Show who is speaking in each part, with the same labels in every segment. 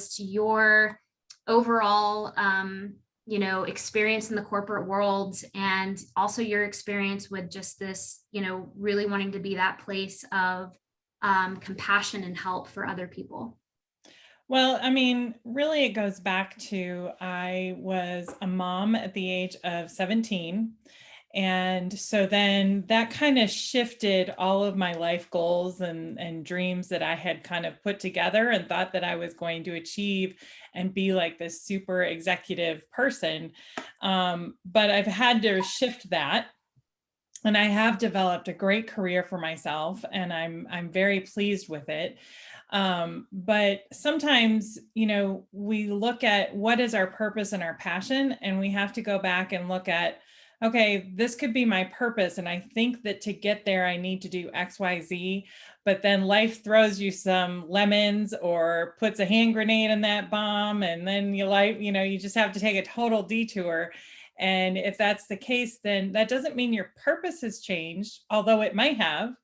Speaker 1: to your overall, experience in the corporate world, and also your experience with just this, really wanting to be that place of compassion and help for other people?
Speaker 2: Well, I mean, really, it goes back to I was a mom at the age of 17. And so then that kind of shifted all of my life goals and dreams that I had kind of put together and thought that I was going to achieve and be like this super executive person. But I've had to shift that. And I have developed a great career for myself, and I'm very pleased with it. But sometimes, we look at what is our purpose and our passion, and we have to go back and look at, okay, this could be my purpose. And I think that to get there, I need to do X, Y, Z. But then life throws you some lemons or puts a hand grenade in that bomb. And then you just have to take a total detour. And if that's the case, then that doesn't mean your purpose has changed, although it might have.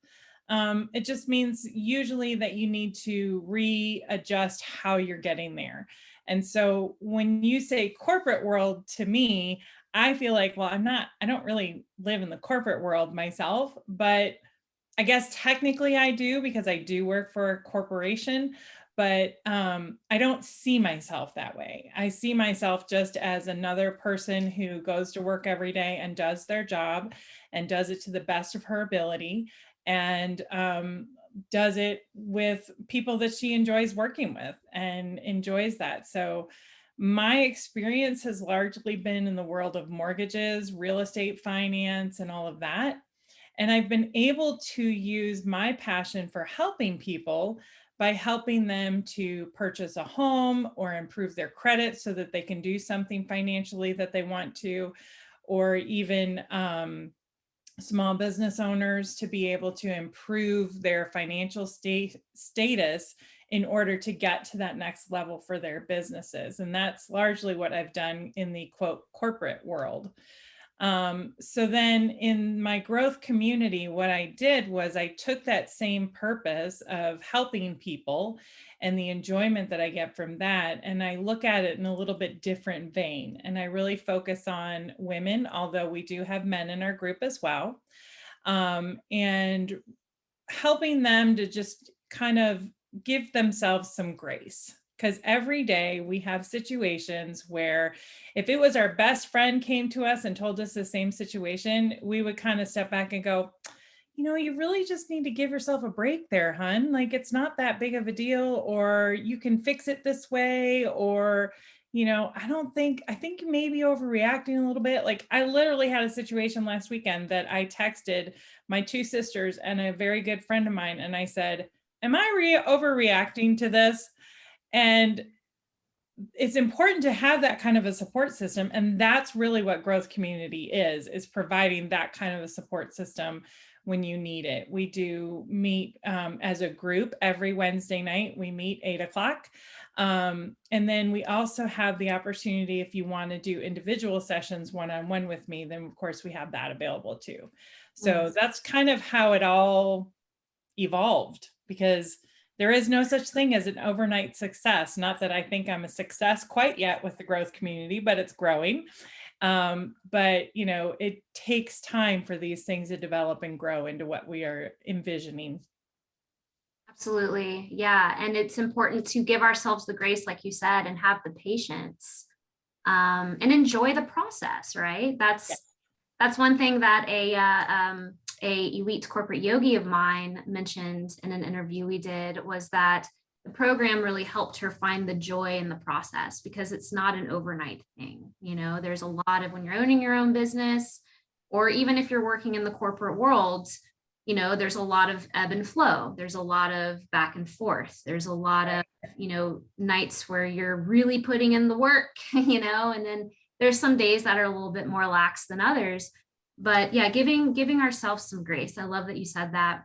Speaker 2: It just means usually that you need to readjust how you're getting there. And so when you say corporate world, to me, I feel like, well, I don't really live in the corporate world myself, but I guess technically I do because I do work for a corporation, but I don't see myself that way. I see myself just as another person who goes to work every day and does their job and does it to the best of her ability, and does it with people that she enjoys working with and enjoys that. So my experience has largely been in the world of mortgages, real estate finance, and all of that. And I've been able to use my passion for helping people by helping them to purchase a home or improve their credit so that they can do something financially that they want to, or even small business owners to be able to improve their financial status in order to get to that next level for their businesses. And that's largely what I've done in the quote corporate world. So then in my growth community, what I did was I took that same purpose of helping people and the enjoyment that I get from that, and I look at it in a little bit different vein. And I really focus on women, although we do have men in our group as well, and helping them to just kind of give themselves some grace. Because every day we have situations where if it was our best friend came to us and told us the same situation, we would kind of step back and go, you really just need to give yourself a break there, hun. Like, it's not that big of a deal, or you can fix it this way, or, I think you may be overreacting a little bit. Like, I literally had a situation last weekend that I texted my two sisters and a very good friend of mine, and I said, am I overreacting to this? And it's important to have that kind of a support system. And that's really what growth community is providing that kind of a support system when you need it. We do meet as a group every Wednesday night. We meet 8:00. And then we also have the opportunity, if you want to do individual sessions one-on-one with me, then of course we have that available too. So that's kind of how it all evolved, because there is no such thing as an overnight success. Not that I think I'm a success quite yet with the growth community, but it's growing. But it takes time for these things to develop and grow into what we are envisioning.
Speaker 1: Absolutely. Yeah. And it's important to give ourselves the grace, like you said, and have the patience, and enjoy the process, right? That's one thing that a elite corporate yogi of mine mentioned in an interview we did, was that the program really helped her find the joy in the process, because it's not an overnight thing. There's a lot of, when you're owning your own business, or even if you're working in the corporate world, there's a lot of ebb and flow. There's a lot of back and forth. There's a lot of, nights where you're really putting in the work, and then there's some days that are a little bit more lax than others. But yeah, giving ourselves some grace. I love that you said that.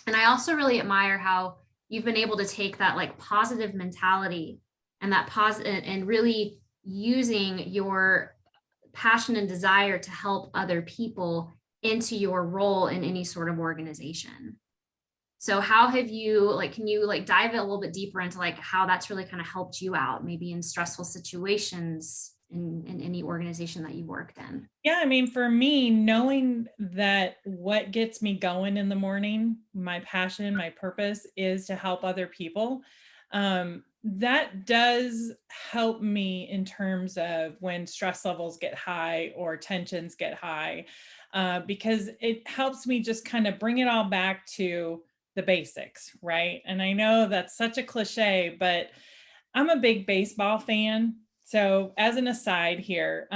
Speaker 1: And I also really admire how you've been able to take that like positive mentality and that positive, and really using your passion and desire to help other people into your role in any sort of organization. So how have you, like, can you like dive a little bit deeper into like how that's really kind of helped you out, maybe in stressful situations in any organization that you worked in?
Speaker 2: Yeah, I mean, for me, knowing that what gets me going in the morning, my passion, my purpose is to help other people. That does help me in terms of when stress levels get high or tensions get high, because it helps me just kind of bring it all back to the basics, right? And I know that's such a cliche, but I'm a big baseball fan. So, as an aside here,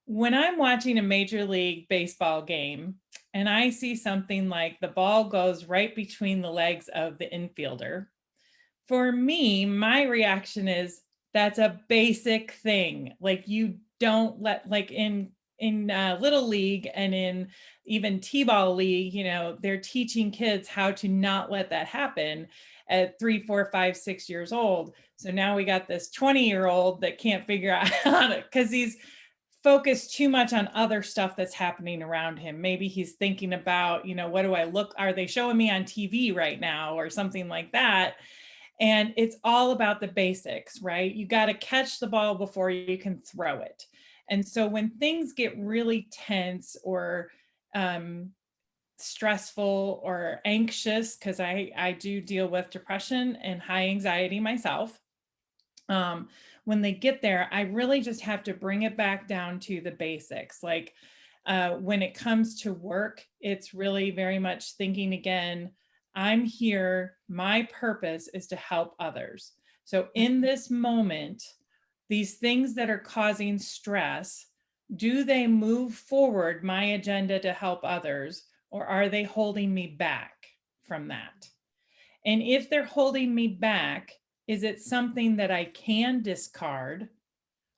Speaker 2: when I'm watching a Major League Baseball game and I see something like the ball goes right between the legs of the infielder, for me, my reaction is that's a basic thing. Like you don't let, like in little league and in even t-ball league, they're teaching kids how to not let that happen at 3, 4, 5, 6 years old. So now we got this 20-year-old that can't figure out how to, because he's focused too much on other stuff that's happening around him. Maybe he's thinking about, what do I look, are they showing me on TV right now or something like that? And it's all about the basics, right? You got to catch the ball before you can throw it. And so when things get really tense or stressful or anxious, because I do deal with depression and high anxiety myself, when they get there, I really just have to bring it back down to the basics. Like when it comes to work, it's really very much thinking again, I'm here, my purpose is to help others. So in this moment, these things that are causing stress, do they move forward my agenda to help others, or are they holding me back from that? And if they're holding me back, is it something that I can discard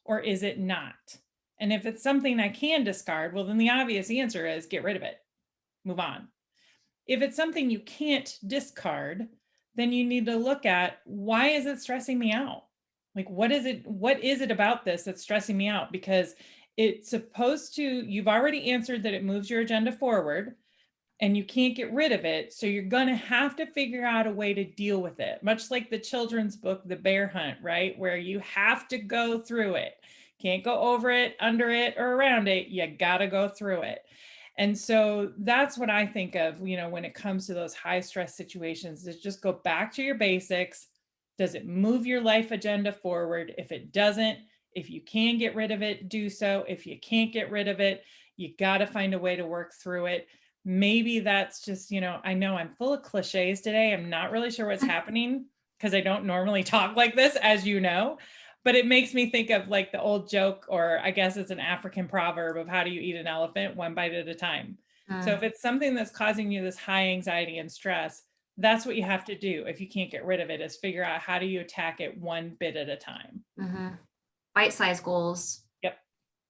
Speaker 2: or is it not? And if it's something I can discard, well, then the obvious answer is get rid of it, move on. If it's something you can't discard, then you need to look at, why is it stressing me out? Like, what is it about this that's stressing me out? Because it's supposed to, you've already answered that it moves your agenda forward and you can't get rid of it. So you're going to have to figure out a way to deal with it, much like the children's book, The Bear Hunt, right? Where you have to go through it. Can't go over it, under it, or around it. You got to go through it. And so that's what I think of, when it comes to those high stress situations, is just go back to your basics. Does it move your life agenda forward? If it doesn't, if you can get rid of it, do so. If you can't get rid of it, you got to find a way to work through it. Maybe that's just, I know I'm full of cliches today. I'm not really sure what's happening because I don't normally talk like this, as you know, but it makes me think of like the old joke, or I guess it's an African proverb of how do you eat an elephant? One bite at a time. So if it's something that's causing you this high anxiety and stress, that's what you have to do. If you can't get rid of it, is figure out how do you attack it one bit at a time.
Speaker 1: Bite-sized goals.
Speaker 2: Yep.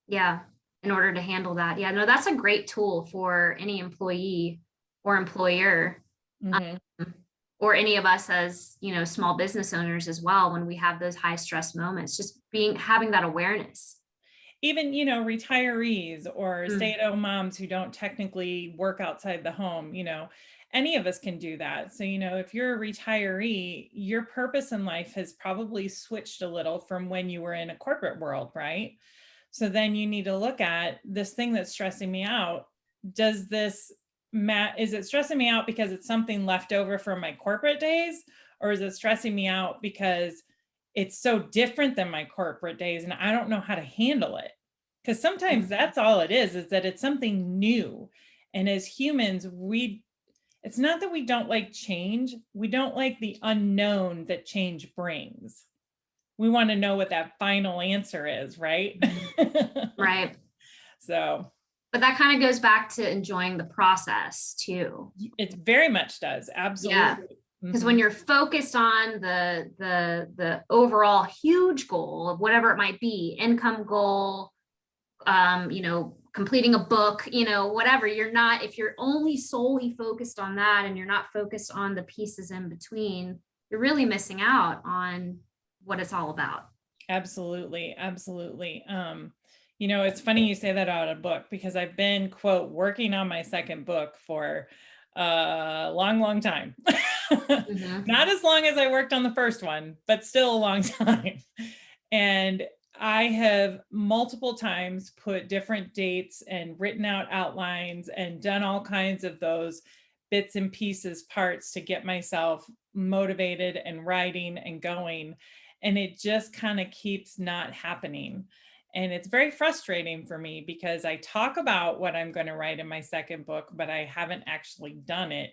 Speaker 1: Yeah. In order to handle that. Yeah, no, that's a great tool for any employee or employer, or any of us as, small business owners as well, when we have those high stress moments, just having that awareness.
Speaker 2: Even, retirees or stay-at-home moms who don't technically work outside the home, any of us can do that. So, if you're a retiree, your purpose in life has probably switched a little from when you were in a corporate world, right? So then you need to look at this thing that's stressing me out. Is it stressing me out because it's something left over from my corporate days? Or is it stressing me out because it's so different than my corporate days and I don't know how to handle it? Because sometimes that's all it is that it's something new. And as humans, it's not that we don't like change. We don't like the unknown that change brings. We want to know what that final answer is, right?
Speaker 1: Right.
Speaker 2: So,
Speaker 1: but that kind of goes back to enjoying the process too.
Speaker 2: It very much does. Absolutely.
Speaker 1: Yeah. Because when you're focused on the overall huge goal of whatever it might be, income goal, completing a book, whatever, if you're only solely focused on that and you're not focused on the pieces in between, you're really missing out on what it's all about.
Speaker 2: Absolutely. Absolutely. It's funny you say that out of a book, because I've been, quote, working on my second book for a long, long time.
Speaker 1: Mhm.
Speaker 2: Not as long as I worked on the first one, but still a long time. And I have multiple times put different dates and written out outlines and done all kinds of those bits and pieces parts to get myself motivated and writing and going. And it just kind of keeps not happening. And it's very frustrating for me because I talk about what I'm going to write in my second book, but I haven't actually done it.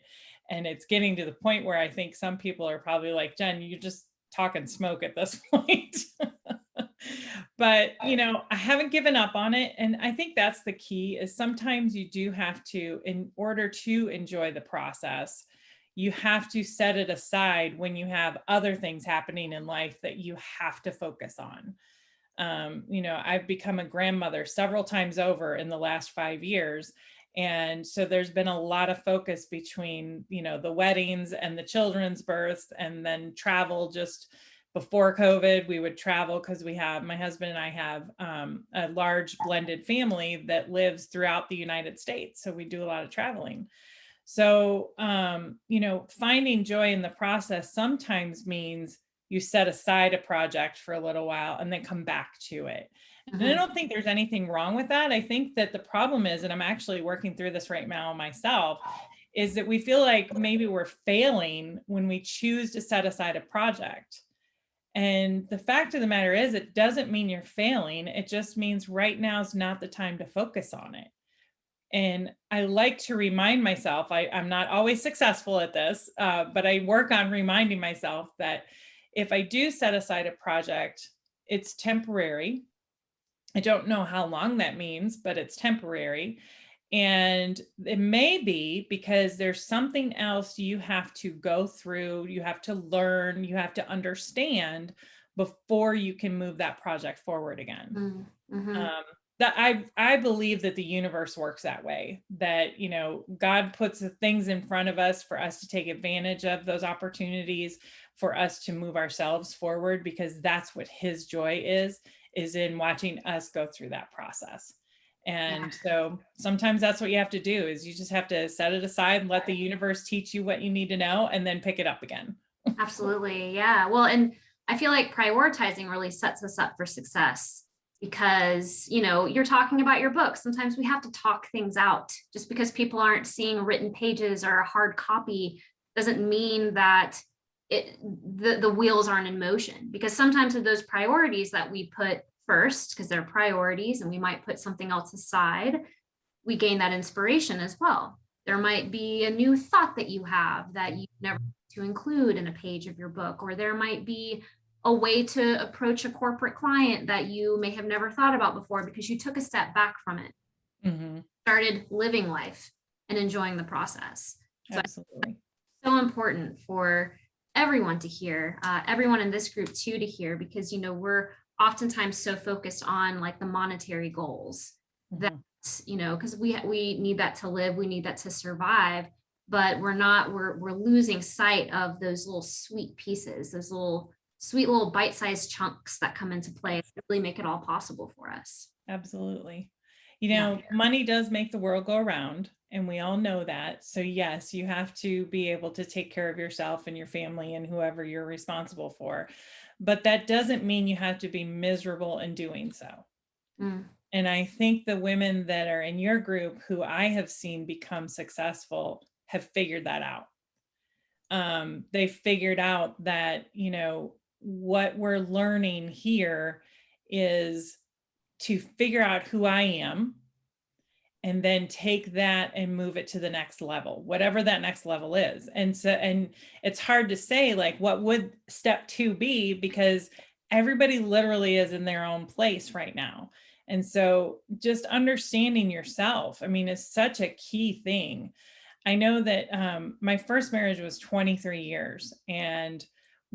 Speaker 2: And it's getting to the point where I think some people are probably like, Jen, you just talking smoke at this point. But, I haven't given up on it. And I think that's the key is sometimes you do have to, in order to enjoy the process, you have to set it aside when you have other things happening in life that you have to focus on. I've become a grandmother several times over in the last 5 years. And so there's been a lot of focus between, the weddings and the children's births and then travel. Just before COVID, we would travel because my husband and I have a large blended family that lives throughout the United States. So we do a lot of traveling. So, finding joy in the process sometimes means you set aside a project for a little while and then come back to it. And I
Speaker 1: Mhm.
Speaker 2: don't think there's anything wrong with that. I think that the problem is, and I'm actually working through this right now myself, is that we feel like maybe we're failing when we choose to set aside a project. And the fact of the matter is, it doesn't mean you're failing. It just means right now is not the time to focus on it. And I like to remind myself, I'm not always successful at this, but I work on reminding myself that if I do set aside a project, it's temporary. I don't know how long that means, but it's temporary. And it may be because there's something else you have to go through, you have to learn, you have to understand before you can move that project forward again.
Speaker 1: Mm, mhm.
Speaker 2: Um, that I believe that the universe works that way, that, God puts the things in front of us for us to take advantage of those opportunities, for us to move ourselves forward, because that's what his joy is in watching us go through that process.
Speaker 1: Yeah,
Speaker 2: And so sometimes that's what you have to do is you just have to set it aside and let the universe teach you what you need to know and then pick it up again.
Speaker 1: absolutely. Yeah. Well, and I feel like prioritizing really sets us up for success because, you're talking about your book. Sometimes we have to talk things out. Just because people aren't seeing written pages or a hard copy doesn't mean that the wheels aren't in motion, because sometimes of those priorities that we put first because they're priorities and we might put something else aside, we gain that inspiration as well. There might be a new thought that you have that you never to include in a page of your book, or there might be a way to approach a corporate client that you may have never thought about before because you took a step back from it,
Speaker 2: Mhm.
Speaker 1: started living life and enjoying the process. So it's
Speaker 2: Absolutely.
Speaker 1: so important for everyone to hear, everyone in this group too to hear, because we're oftentimes so focused on like the monetary goals that
Speaker 2: Mhm.
Speaker 1: because we need that to live, we need that to survive, but we're losing sight of those little sweet pieces, those little sweet little bite-sized chunks that come into play that really make it all possible for us.
Speaker 2: Absolutely.
Speaker 1: Yeah.
Speaker 2: Money does make the world go around, and we all know that. So, yes, you have to be able to take care of yourself and your family and whoever you're responsible for. But that doesn't mean you have to be miserable in doing so.
Speaker 1: Mm,
Speaker 2: And I think the women that are in your group who I have seen become successful have figured that out. They figured out that, what we're learning here is to figure out who I am and then take that and move it to the next level, whatever that next level is. And it's hard to say like what would step 2 be, because everybody literally is in their own place right now. And so just understanding yourself, I mean, is such a key thing. I know that my first marriage was 23 years. And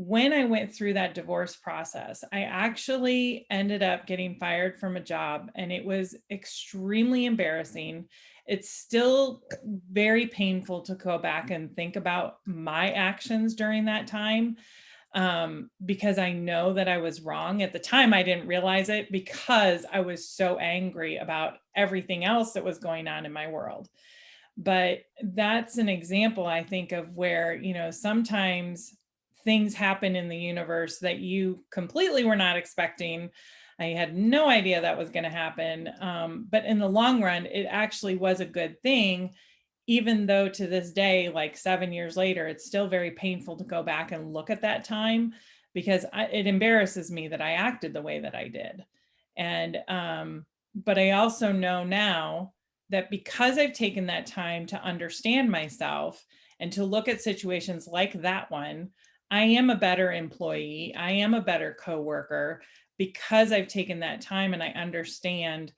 Speaker 2: when I went through that divorce process, I actually ended up getting fired from a job, and it was extremely embarrassing. It's still very painful to go back and think about my actions during that time, because I know that I was wrong. At the time, I didn't realize it because I was so angry about everything else that was going on in my world. But that's an example, I think, of where, you know, sometimes things happen in the universe that you completely were not expecting. I had no idea that was going to happen. But in the long run, it actually was a good thing, even though to this day, like 7 years later, it's still very painful to go back and look at that time, because it embarrasses me that I acted the way that I did. And, but I also know now that because I've taken that time to understand myself and to look at situations like that one, I am a better employee. I am a better coworker because I've taken that time and I understand.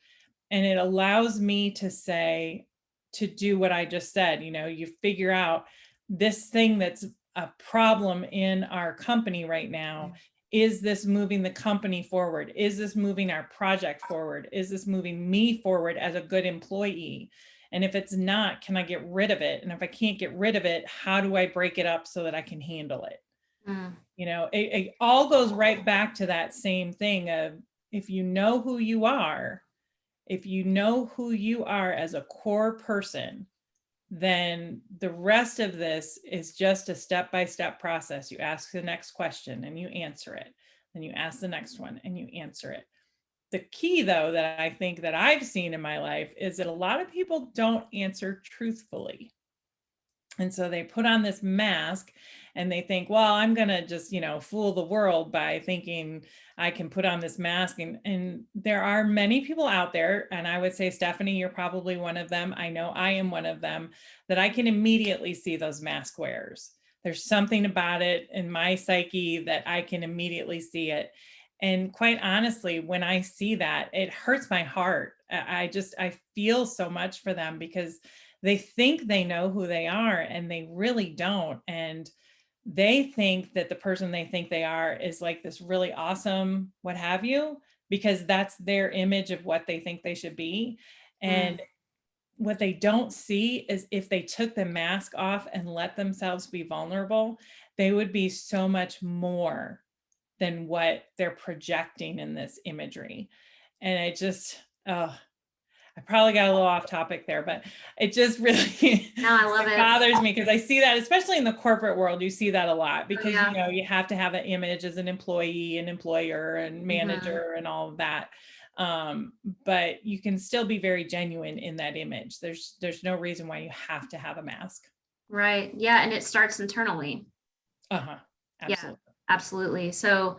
Speaker 2: And it allows me to say, to do what I just said, you know, you figure out this thing that's a problem in our company right now. Is this moving the company forward? Is this moving our project forward? Is this moving me forward as a good employee? And if it's not, can I get rid of it? And if I can't get rid of it, how do I break it up so that I can handle it? You know, it all goes right back to that same thing of, if you know who you are, if you know who you are as a core person, then the rest of this is just a step-by-step process. You ask the next question and you answer it. Then you ask the next one and you answer it. The key, though, that I think that I've seen in my life is that a lot of people don't answer truthfully. And so they put on this mask and they think, well, I'm going to just, you know, fool the world by thinking I can put on this mask. And there are many people out there, and I would say, Stephanie, you're probably one of them. I know I am one of them, that I can immediately see those mask wearers. There's something about it in my psyche that I can immediately see it. And quite honestly, when I see that, it hurts my heart. I feel so much for them, because they think they know who they are and they really don't. And they think that the person they think they are is like this really awesome, what have you, because that's their image of what they think they should be. And what they don't see is if they took the mask off and let themselves be vulnerable, they would be so much more than what they're projecting in this imagery. And it just, I probably got a little off topic there, but it just really
Speaker 1: No, I love
Speaker 2: it
Speaker 1: it.
Speaker 2: bothers me, because I see that, especially in the corporate world, you see that a lot, because
Speaker 1: Yeah.
Speaker 2: you know, you have to have an image as an employee and employer and manager and all of that. But you can still be very genuine in that image. There's no reason why you have to have a mask.
Speaker 1: Right. Yeah. And it starts internally.
Speaker 2: Uh-huh.
Speaker 1: Yeah,
Speaker 2: Absolutely.
Speaker 1: absolutely. So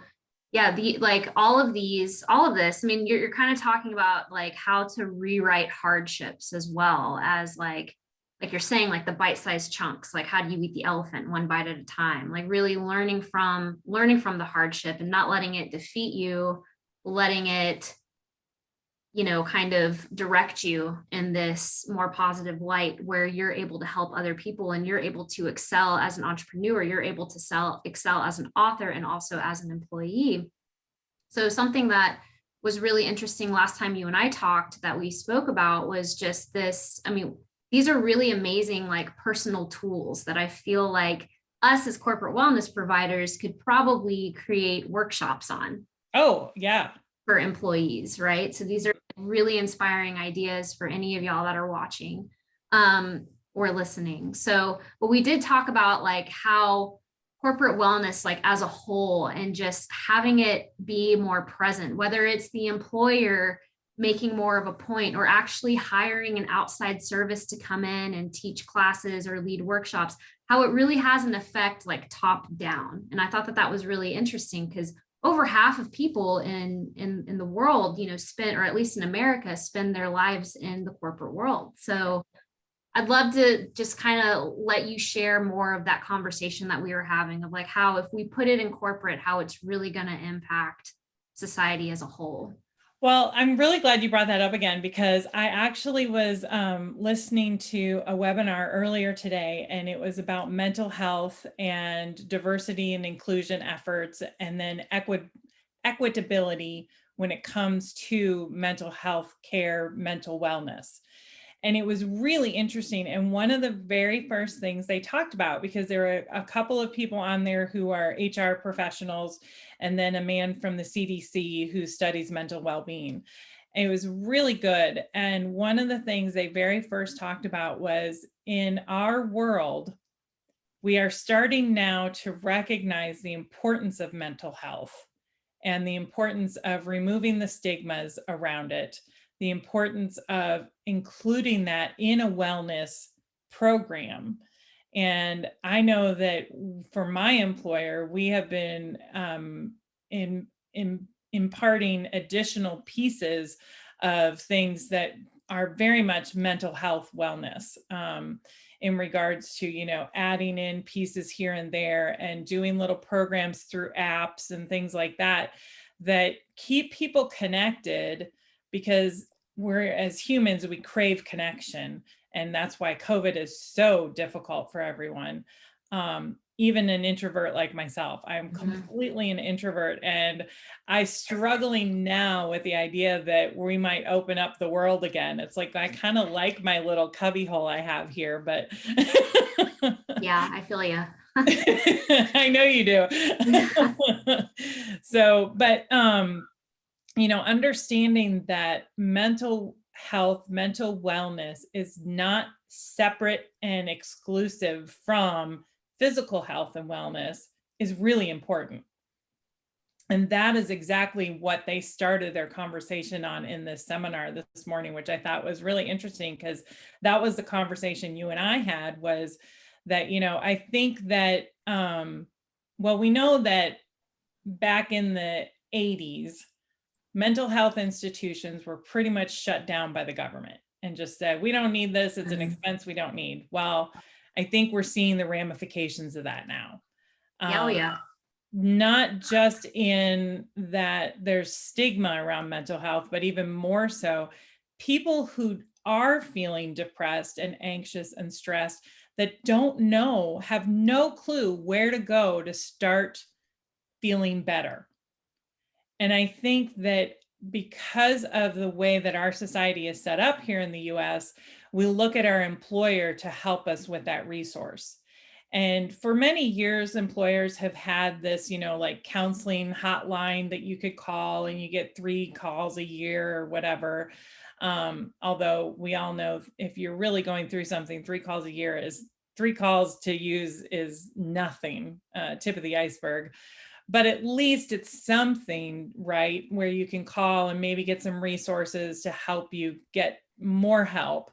Speaker 1: yeah, the like all of this, I mean, you're kind of talking about like how to rewrite hardships as well as like you're saying, like the bite-sized chunks, like how do you eat the elephant one bite at a time? Like really learning from the hardship and not letting it defeat you, letting it, you know, kind of direct you in this more positive light where you're able to help other people and you're able to excel as an entrepreneur, you're able to excel as an author and also as an employee. So something that was really interesting last time you and I talked that we spoke about was just this. I mean, these are really amazing, like personal tools that I feel like us as corporate wellness providers could probably create workshops on
Speaker 2: Oh, yeah.
Speaker 1: for employees, right? So these are really inspiring ideas for any of y'all that are watching or listening. So, but we did talk about like how corporate wellness, like as a whole, and just having it be more present, whether it's the employer making more of a point or actually hiring an outside service to come in and teach classes or lead workshops, how it really has an effect like top down. And I thought that that was really interesting because over half of people in the world, you know, spend, or at least in America, spend their lives in the corporate world. So I'd love to just kind of let you share more of that conversation that we were having of like how if we put it in corporate, how it's really going to impact society as a whole.
Speaker 2: Well, I'm really glad you brought that up again, because I actually was listening to a webinar earlier today, and it was about mental health and diversity and inclusion efforts, and then equitability when it comes to mental health care, mental wellness. And it was really interesting. And one of the very first things they talked about, because there were a couple of people on there who are HR professionals, and then a man from the CDC who studies mental well-being. And it was really good. And one of the things they very first talked about was, in our world, we are starting now to recognize the importance of mental health and the importance of removing the stigmas around it, the importance of including that in a wellness program. And I know that for my employer, we have been imparting additional pieces of things that are very much mental health wellness, in regards to, adding in pieces here and there and doing little programs through apps and things like that, that keep people connected, because we're, as humans, we crave connection. And that's why COVID is so difficult for everyone. Even an introvert like myself, I'm completely an introvert, and I'm struggling now with the idea that we might open up the world again. It's like, I kind of like my little cubby hole I have here, but
Speaker 1: yeah, I feel you.
Speaker 2: I know you do. So, but, understanding that mental health, mental wellness is not separate and exclusive from physical health and wellness is really important. And that is exactly what they started their conversation on in this seminar this morning, which I thought was really interesting, because that was the conversation you and I had, was that, I think that, well, we know that back in the 80s, mental health institutions were pretty much shut down by the government and just said, we don't need this. It's an expense we don't need. Well, I think we're seeing the ramifications of that now.
Speaker 1: Oh, yeah.
Speaker 2: Not just in that there's stigma around mental health, but even more so, people who are feeling depressed and anxious and stressed that don't know, have no clue where to go to start feeling better. And I think that because of the way that our society is set up here in the US, we look at our employer to help us with that resource. And for many years, employers have had this, like counseling hotline that you could call, and you get 3 calls a year or whatever. Although we all know, if you're really going through something, 3 calls a year is 3 calls to use is nothing, tip of the iceberg. But at least it's something, right, where you can call and maybe get some resources to help you get more help.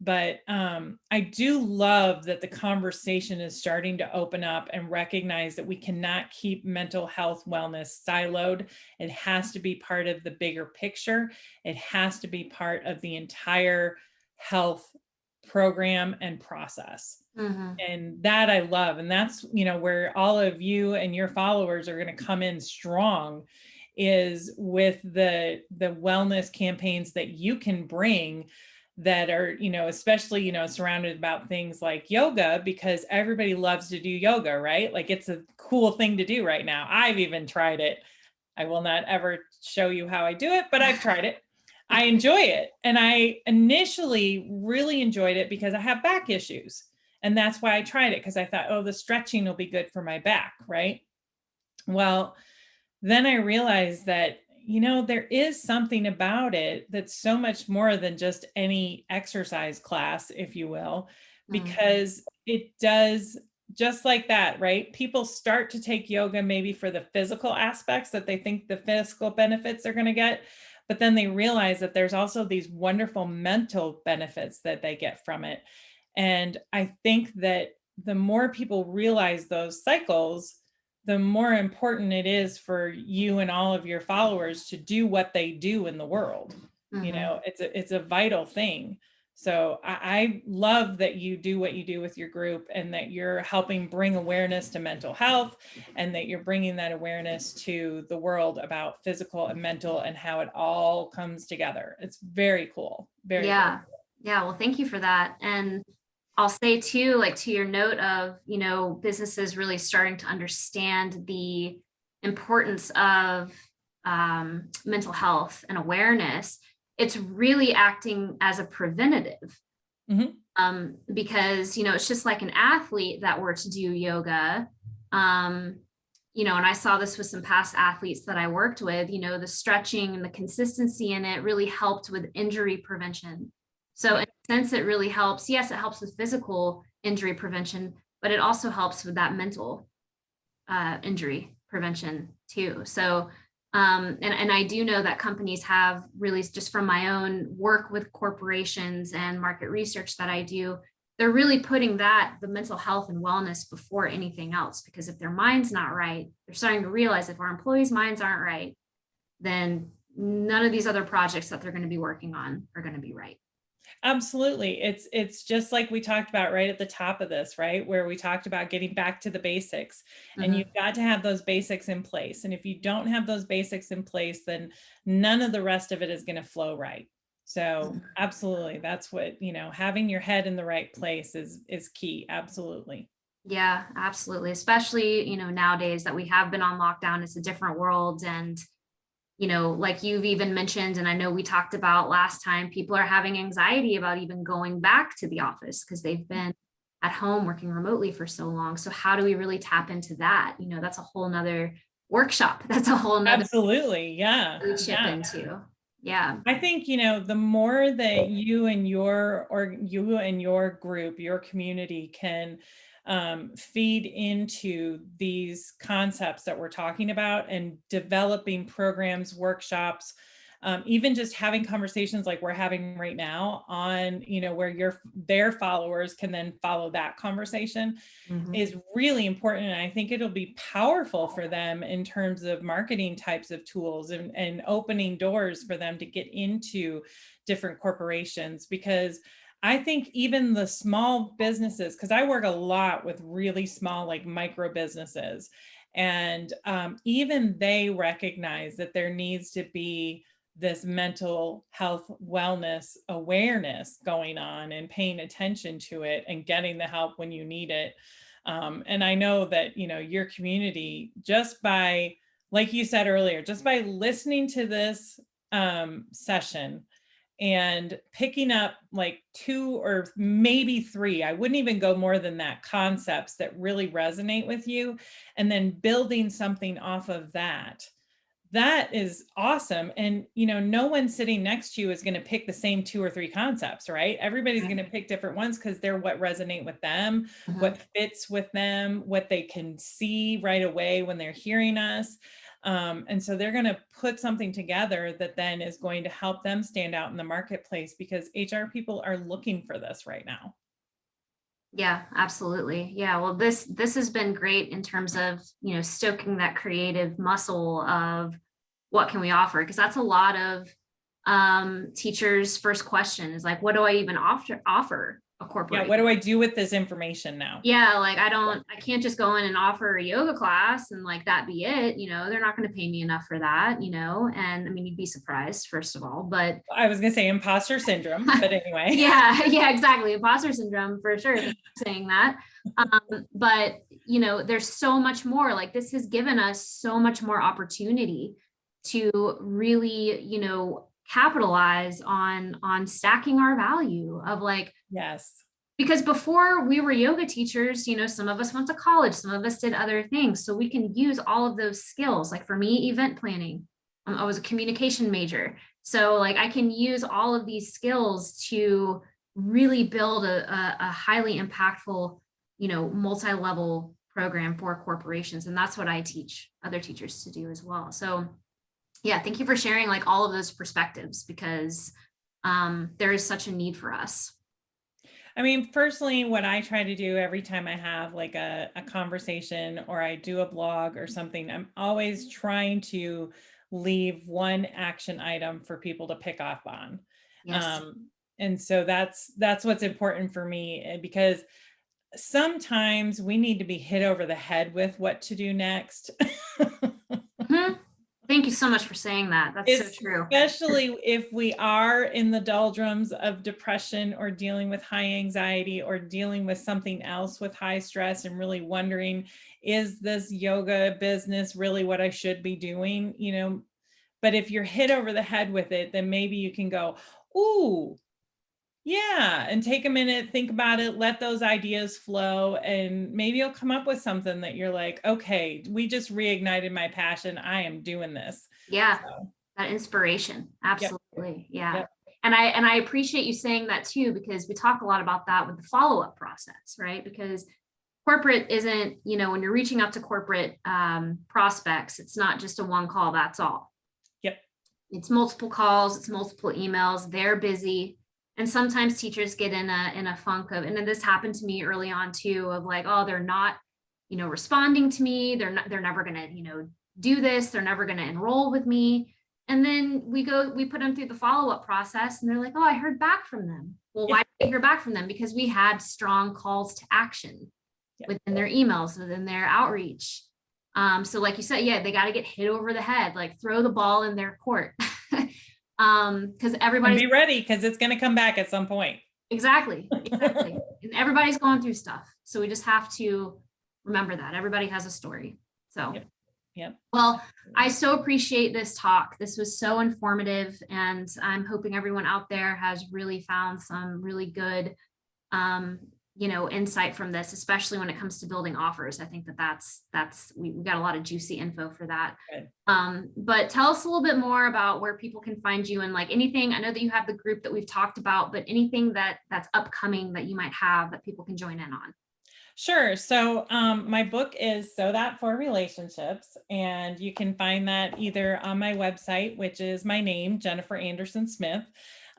Speaker 2: But I do love that the conversation is starting to open up and recognize that we cannot keep mental health wellness siloed. It has to be part of the bigger picture. It has to be part of the entire health program and process. And that I love. And that's, where all of you and your followers are going to come in strong, is with the wellness campaigns that you can bring, that are, especially, surrounded about things like yoga, because everybody loves to do yoga, right? Like, it's a cool thing to do right now. I've even tried it. I will not ever show you how I do it, but I've tried it. I enjoy it. And I initially really enjoyed it because I have back issues. And that's why I tried it, because I thought, oh, the stretching will be good for my back, right? Well, then I realized that, there is something about it that's so much more than just any exercise class, if you will, because it does just like that, right? People start to take yoga maybe for the physical aspects, that they think the physical benefits they're going to get, but then they realize that there's also these wonderful mental benefits that they get from it. And I think that the more people realize those cycles, the more important it is for you and all of your followers to do what they do in the world. It's a vital thing. So I love that you do what you do with your group, and that you're helping bring awareness to mental health, and that you're bringing that awareness to the world about physical and mental and how it all comes together. It's very cool. Very
Speaker 1: cool.
Speaker 2: Yeah.
Speaker 1: Well, thank you for that. And I'll say too, like, to your note of, businesses really starting to understand the importance of mental health and awareness, it's really acting as a preventative. Because, it's just like an athlete that were to do yoga. and I saw this with some past athletes that I worked with, the stretching and the consistency in it really helped with injury prevention. So in a sense, it really helps. Yes, it helps with physical injury prevention, but it also helps with that mental injury prevention too. So, and I do know that companies have really, just from my own work with corporations and market research that I do, they're really putting the mental health and wellness before anything else, because if their mind's not right, they're starting to realize if our employees' minds aren't right, then none of these other projects that they're going to be working on are going to be right.
Speaker 2: Absolutely. It's just like we talked about right at the top of this, right? Where we talked about getting back to the basics, and
Speaker 1: Mhm.
Speaker 2: you've got to have those basics in place. And if you don't have those basics in place, then none of the rest of it is going to flow right. So absolutely. That's what, having your head in the right place is key. Absolutely.
Speaker 1: Yeah, absolutely. Especially, nowadays that we have been on lockdown, it's a different world. And, like you've even mentioned, and I know we talked about last time, people are having anxiety about even going back to the office because they've been at home working remotely for so long. So how do we really tap into that? That's a whole nother workshop. That's a whole nother
Speaker 2: Absolutely. Yeah.
Speaker 1: we chip
Speaker 2: Yeah.
Speaker 1: into. Yeah.
Speaker 2: I think, the more that you and your group, your community can feed into these concepts that we're talking about and developing programs, workshops, even just having conversations like we're having right now on, where their followers can then follow that conversation
Speaker 1: Mhm.
Speaker 2: is really important. And I think it'll be powerful for them in terms of marketing types of tools and opening doors for them to get into different corporations. Because I think even the small businesses, because I work a lot with really small, like micro businesses, and even they recognize that there needs to be this mental health wellness awareness going on and paying attention to it and getting the help when you need it. And I know that, your community, just by, like you said earlier, just by listening to this session and picking up like 2 or maybe 3, I wouldn't even go more than that, concepts that really resonate with you, and then building something off of that is awesome. And, no one sitting next to you is going to pick the same 2 or 3 concepts, right? Everybody's going to pick different ones because they're what resonate with them,
Speaker 1: Mhm.
Speaker 2: what fits with them, what they can see right away when they're hearing us. And so they're going to put something together that then is going to help them stand out in the marketplace, because HR people are looking for this right now.
Speaker 1: Yeah, absolutely. Yeah. Well, this has been great in terms of, stoking that creative muscle of what can we offer? Because that's a lot of teachers' first question is like, what do I even offer a
Speaker 2: Yeah.
Speaker 1: corporate?
Speaker 2: What do I do with this information now?
Speaker 1: Yeah, like I can't just go in and offer a yoga class and like that be it, they're not going to pay me enough for that, and I mean, you'd be surprised, first of all, but
Speaker 2: I was going to say imposter syndrome, but anyway.
Speaker 1: yeah, yeah, exactly. Imposter syndrome for sure. Thanks for saying that. But there's so much more. Like this has given us so much more opportunity to really, capitalize on stacking our value of like,
Speaker 2: Yes.
Speaker 1: because before we were yoga teachers, some of us went to college, some of us did other things. So we can use all of those skills. Like for me, event planning, I was a communication major. So like I can use all of these skills to really build a highly impactful, multi-level program for corporations. And that's what I teach other teachers to do as well. So yeah, thank you for sharing like all of those perspectives, because there is such a need for us.
Speaker 2: I mean, personally, what I try to do every time I have like a conversation or I do a blog or something, I'm always trying to leave one action item for people to pick up on.
Speaker 1: Yes.
Speaker 2: Um, and so that's what's important for me, because sometimes we need to be hit over the head with what to do next.
Speaker 1: Mhm. Thank you so much for saying that. That's so true.
Speaker 2: Especially if we are in the doldrums of depression or dealing with high anxiety or dealing with something else with high stress and really wondering, is this yoga business really what I should be doing? But if you're hit over the head with it, then maybe you can go, ooh, Yeah, and take a minute, think about it, let those ideas flow, and maybe you'll come up with something that you're like, okay, we just reignited my passion. I am doing this.
Speaker 1: Yeah,
Speaker 2: So,
Speaker 1: that inspiration.
Speaker 2: yep,
Speaker 1: Absolutely. Yeah.
Speaker 2: yep,
Speaker 1: And I appreciate you saying that too, because we talk a lot about that with the follow-up process, right? Because corporate isn't, you know, when you're reaching out to corporate prospects, it's not just a one call, that's all.
Speaker 2: yep,
Speaker 1: It's multiple calls, it's multiple emails, they're busy. And sometimes teachers get in a funk of, and then this happened to me early on too, of like, oh, they're not, you know, responding to me. They're never gonna, you know, do this, they're never gonna enroll with me. And then we put them through the follow-up process and they're like, oh, I heard back from them. Well,
Speaker 2: yeah,
Speaker 1: why did I hear back from them? Because we had strong calls to action
Speaker 2: yeah.
Speaker 1: within their emails, within their outreach. So like you said, yeah, they got to get hit over the head, like throw the ball in their court. Because
Speaker 2: And
Speaker 1: everybody's
Speaker 2: be ready because it's going to come back at some point.
Speaker 1: exactly. And everybody's going through stuff. So we just have to remember that everybody has a story. So,
Speaker 2: Yep, yep.
Speaker 1: well, I so appreciate this talk. This was so informative, and I'm hoping everyone out there has really found some really good you know, insight from this, especially when it comes to building offers. I think that's we got a lot of juicy info for that.
Speaker 2: Good.
Speaker 1: But tell us a little bit more about where people can find you, and like anything. I know that you have the group that we've talked about, but anything that's upcoming that you might have that people can join in on.
Speaker 2: Sure. So my book is So That for Relationships, and you can find that either on my website, which is my name, Jennifer Anderson Smith.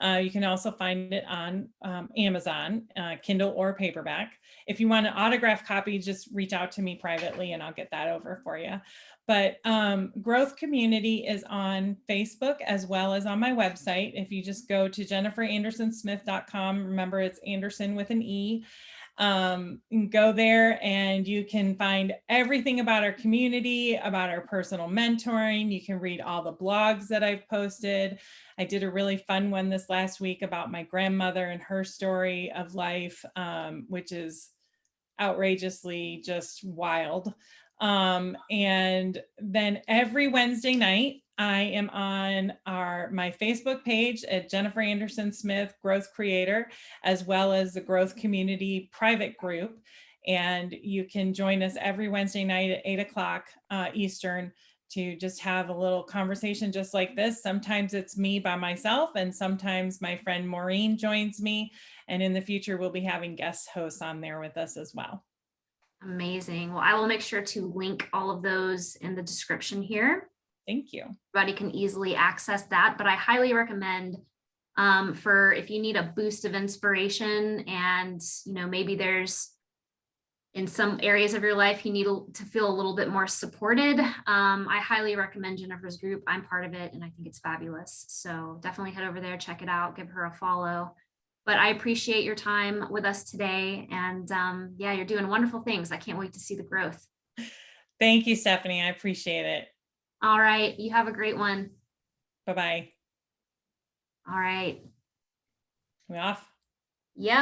Speaker 2: You can also find it on Amazon, Kindle or paperback. If you want an autographed copy, just reach out to me privately and I'll get that over for you. But Growth Community is on Facebook as well as on my website. If you just go to jenniferandersonsmith.com, remember it's Anderson with an E. Go there and you can find everything about our community, about our personal mentoring. You can read all the blogs that I've posted. I did a really fun one this last week about my grandmother and her story of life, which is outrageously just wild. And then every Wednesday night, I am on my Facebook page at Jennifer Anderson Smith, Growth Creator, as well as the Growth Community private group. And you can join us every Wednesday night at 8 o'clock Eastern to just have a little conversation just like this. Sometimes it's me by myself, and sometimes my friend Maureen joins me. And in the future, we'll be having guest hosts on there with us as well.
Speaker 1: Amazing. Well, I will make sure to link all of those in the description here.
Speaker 2: Thank you.
Speaker 1: Everybody can easily access that, but I highly recommend for if you need a boost of inspiration, and you know, maybe there's in some areas of your life you need to feel a little bit more supported. I highly recommend Jennifer's group. I'm part of it and I think it's fabulous. So definitely head over there, check it out, give her a follow. But I appreciate your time with us today. And yeah, you're doing wonderful things. I can't wait to see the growth.
Speaker 2: Thank you, Stephanie. I appreciate it.
Speaker 1: All right. You have a great one.
Speaker 2: Bye-bye.
Speaker 1: All right.
Speaker 2: We off?
Speaker 1: Yep.